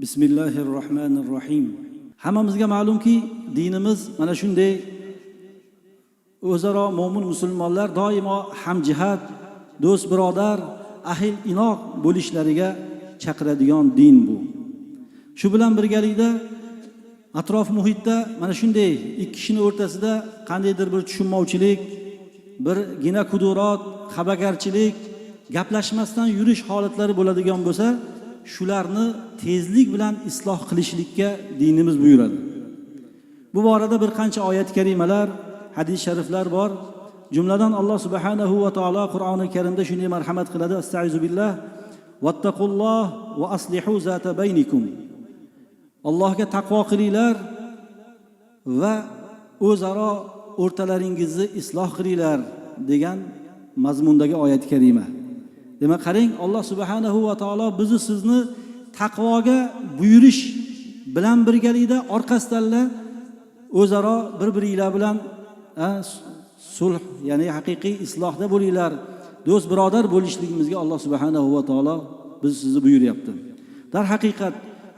Bismillahirrohmanirrohim. Hammamizga ma'lumki, dinimiz mana shunday o'zaro mo'min musulmonlar doimo hamjihat, do'st birodar, ahil inoq bo'lishlariga chaqiradigan din bu. Shu bilan birgalikda atrof muhitda mana shunday ikki kishining o'rtasida qandaydir bir tushunmovchilik, bir gina kudurat, xabagarchilik, gaplashmasdan yurish holatlari bo'ladigan bo'lsa, shularni tezlik bilan isloh qilishlikka dinimiz buyuradi. Bu borada bir qancha oyat karimalar, hadis shariflar bor. Jumladan Alloh subhanahu va taolo Qur'oni Karimda shunday marhamat qiladi: Astaizu billah vattaqulloh va aslihu zata baynikum. Allohga taqvo qilinglar va o'zaro o'rtalaringizni isloh qilinglar degan mazmundagi oyat karima. Demak, qarang, Alloh subhanahu va taolo bizni sizni taqvoga buyurish bilan birgalikda orqasidan o'zaro bir-biringlar bilan sulh, ya'ni haqiqiy islohda bo'linglar, do'st birodar bo'lishligimizga Alloh subhanahu va taolo biz sizni buyuryapti. Dar haqiqat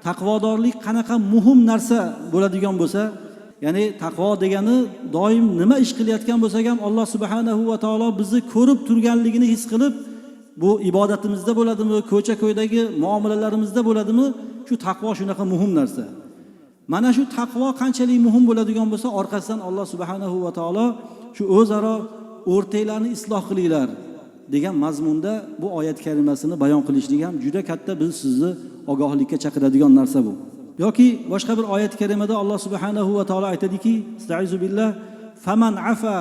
taqvodorlik qanaqa muhim narsa bo'ladigan bo'lsa, ya'ni taqvo degani doim nima ish qilayotgan bo'lsak ham Alloh subhanahu va taolo bizni ko'rib turganligini his qilib, bu ibodatimizda bo'ladimi, ko'cha-ko'ydagi muomalalarimizda bo'ladimi, shu taqvo shunaqa muhim narsa. Mana shu taqvo qanchalik muhim bo'ladigan bo'lsa, orqasidan Alloh subhanahu va taolo shu o'zaro o'rtanglarni isloh qilinglar degan mazmunda bu oyat karimasini bayon qilishlik ham juda katta biz sizni ogohlikka chaqiradigan narsa bu. Yoki boshqa bir oyat karimada Alloh subhanahu va taolo aytadiki: Astaizu billah faman afa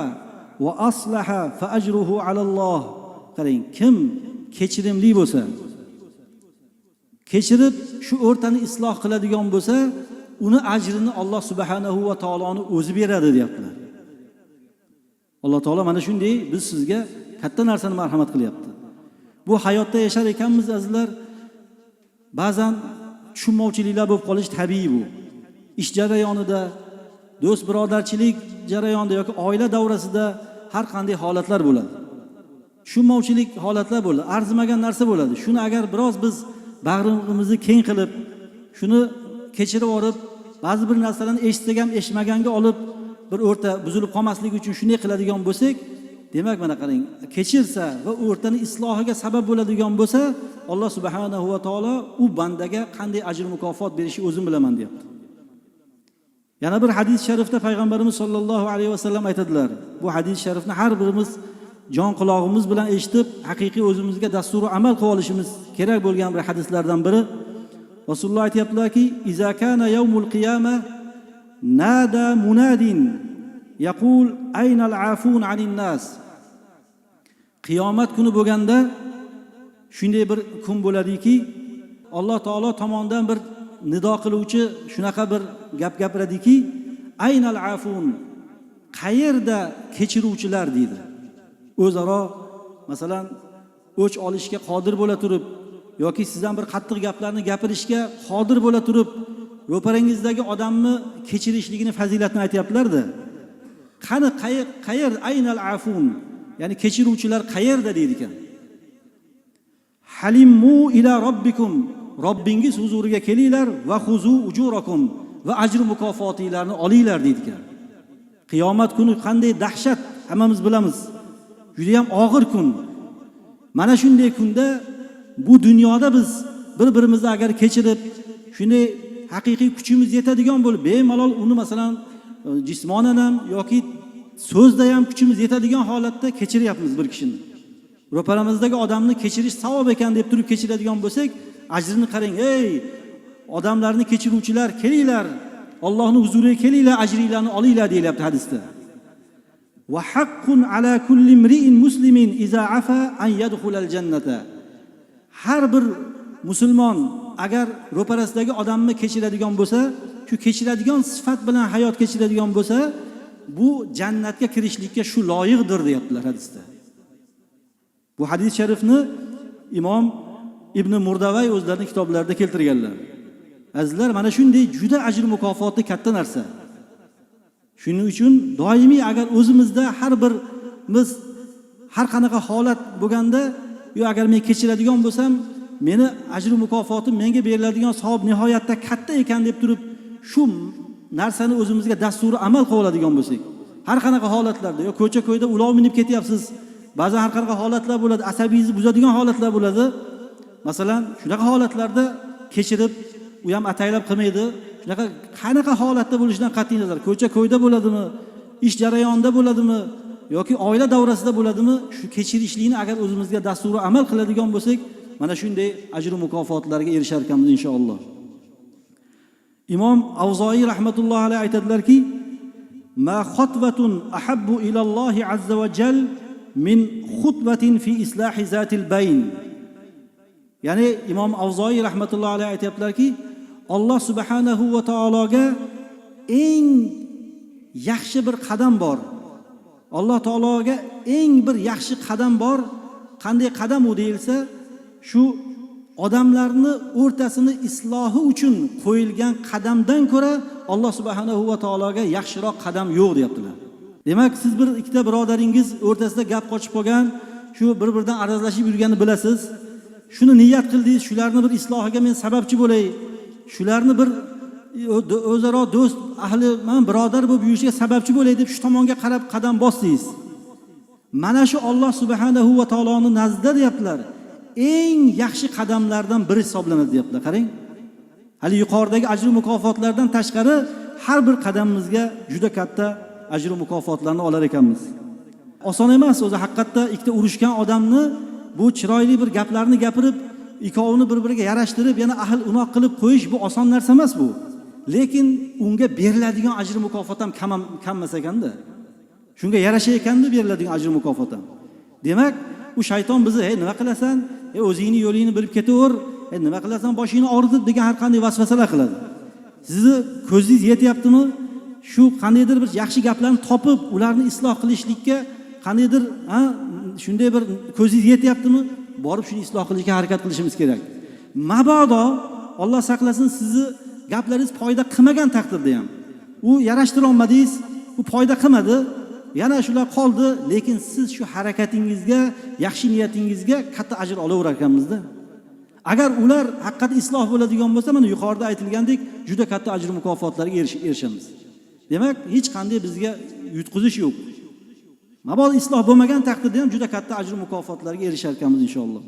va aslaha fa ajruhu alalloh. Qarang, kim kechirimli bo'lsa, kechirib shu o'rtani isloh qiladigan bo'lsa, uni ajrini Alloh subhanahu va taoloning o'zi beradi, deyaptilar. Alloh taolo mana shunday biz sizga katta narsani marhamat qilyapti. Bu hayotda yashar ekanmiz azizlar, ba'zan tushunmovchiliklar bo'lib qolish tabiiy bu. Ish jarayonida, do'st birodarchilik jarayonida yoki oila davrasida har qanday holatlar bo'ladi. Tushunmovchilik holatlar bo'ladi, arzimagan narsa bo'ladi. Shuni agar biroz biz bag'rimizni keng qilib, shuni kechirib olib, ba'zi bir narsalarni eshitsak ham eshitmaganga olib, bir o'rta buzilib qolmasligi uchun shunday qiladigan bo'lsak, demak mana qarang, kechirsa va o'rtani islohiga sabab bo'ladigan bo'lsa, Alloh subhanahu va taolo u bandaga qanday ajr mukofot berishi o'zim bilaman, deyapti. Yana bir hadis sharifda payg'ambarimiz sollallohu alayhi vasallam aytadilar. Bu hadis sharifni har birimiz jon quloqimiz bilan eshitib, haqiqiy o'zimizga dasturi amal qilib olishimiz kerak bo'lgan bir hadislardan biri. Rasululloh aytayaptilarki: "Iza kana yawmul qiyamah nada munadin yaqul aynal afun anin nas." Qiyomat kuni bo'lganda shunday bir kun bo'ladiki, Alloh taolo tomonidan bir nido qiluvchi shunaqa bir gap gapiradiki: "Aynal afun." Qayerda kechiruvchilar deydi. O'zaro masalan o'ch olishga qodir bo'la turib yoki sizdan bir qattiq gaplarni gapirishga qodir bo'la turib, ro'parangizdagi odamni kechirishligini fazilatini aytayaptilar-da. Qani qayer aynal afun, ya'ni kechiruvchilar qayerda deydi ekan. Halimmu ila robbikum, Robbingiz huzuriga kelinglar va xuzu ujurakum, va ajr mukofotinglarni olinglar deydi ekan. Qiyomat kuni qanday dahshat hammamiz bilamiz. Juda ham og'ir kun. Mana shunday kunda bu dunyoda biz bir-birimizni agar kechirib, shunday haqiqiy kuchimiz yetadigan bo'lib, bemalol uni masalan jismonan ham yoki so'zda ham kuchimiz yetadigan holatda kechiryapmiz bir kishini. Ro'paramizdagi odamni kechirish savob ekan deb turib kechiradigan bo'lsak, ajrini qarang, ey odamlarni kechiruvchilar, kelinglar, Allohning huzuriga kelinglar, ajringlarni olinglar deyilyapti hadisda. Va haqqun ala kulli imri'in muslimin iza afa an yadkhulal jannata. Har bir musulmon agar ro'parasidagi odamni kechiradigan bo'lsa, shu kechiradigan sifat bilan hayot kechiradigan bo'lsa, bu jannatga kirishlikka shu loyiqdir, deyaptilar hadisda. Bu hadis sharifni Imom Ibn Murdavay o'zlarining kitoblarida keltirganlar. Azizlar, mana shunday juda ajr mukofoti katta narsa. Shuning uchun doimiy agar o'zimizda har birimiz har qanaqa holat bo'lganda, yo agar men kechiradigan bo'lsam, meni ajr mukofotim, menga beriladigan savob nihoyatda katta ekan deb turib, shu narsani o'zimizga dasturi amal qilib oladigan bo'lsak, har qanaqa holatlarda, yo ko'cha-ko'yda ulov minib ketyapsiz, ba'zan har qanaqa holatlar bo'ladi, asabingizni buzadigan holatlar bo'ladi. Masalan, shunaqa holatlarda kechirib, u ham ataylab qilmaydi. Shunaqa qanaqa holatda bo'lishidan qat'iy nazar, ko'cha-ko'yda bo'ladimi, ish jarayonida bo'ladimi yoki oila davrasida bo'ladimi, shu kechirishlikni agar o'zimizga dasturi amal qiladigan bo'lsak, mana shunday ajr mukofotlarga erishar ekanmiz inshaalloh. Imom Avzoiy rahmatullohi alayhi aytadilarki: "Ma xutvatun ahabbu ilallohi azza va jal min xutvatin fi islahi zatil bayn." Ya'ni Imom Avzoiy rahmatullohi alayhi aytibdilarki, Alloh subhanahu va taologa eng yaxshi bir qadam bor. Alloh taologa eng bir yaxshi qadam bor. Qanday qadam u deyilsa, shu odamlarni o'rtasini islohi uchun qo'yilgan qadamdan ko'ra Alloh subhanahu va taologa yaxshiroq qadam yo'q deyaptilar. Demak, siz bir ikkita birodaringiz o'rtasida gap qochib qolgan, shu bir-biridan arazlashib yurganini bilasiz. Shuni niyat qildingiz, shularni bir islohiga men sababchi bo'lay. Shularni bir o'zaro do'st, ahli, men birodar bo'lib yurishiga sababchi bo'lay deb shu tomonga qarab qadam bosdingiz. Mana shu Alloh subhanahu va taoloning nazdida deyaptilar, eng yaxshi qadamlardan biri hisoblanadi deyaptilar. Qarang. Hali yuqoridagi ajr mukofotlardan tashqari har bir qadamimizga juda katta ajr mukofotlarni olar ekanmiz. Oson emas o'zi haqiqatda ikkita urushgan odamni bu chiroyli bir gaplarni gapirib, ikkovini bir-biriga yarashtirib, yana ahil unoq qilib qo'yish bu oson narsa emas bu. Lekin unga beriladigan ajr mukofot ham kammas ekanda. Shunga yarasha ekanda beriladigan ajr mukofot ham. Demak, u shayton bizni, "Hey, nima qilasan? O'zingni yo'lingni bilib ketaver. Nima qilasan? Boshingni og'ritib" degan har qanday vasvasalar qiladi. Sizni ko'zingiz yetyaptimi? Shu qandaydir bir yaxshi gaplarni topib, ularni isloh qilishlikka qandaydir, shunday bir ko'zingiz yetyaptimi? Borib shuni isloh qilishga harakat qilishimiz kerak. Mabodo Alloh saqlasin, sizni gaplaringiz foyda qilmagan taqdirda ham, u yarashtira olmadingiz, u foyda qilmadi, yana shular qoldi, lekin siz shu harakatingizga, yaxshi niyatingizga katta ajr olaverar ekanmizda. Agar ular haqiqatda isloh bo'ladigan bo'lsa, mana yuqorida aytilgandek, juda katta ajr mukofotlarga erishamiz. Demak, hech qanday bizga yutqizish yo'q. Mabodo isloh bo'lmagan taqdirda ham juda katta ajr mukofotlarga erishar ekanmiz inshaalloh.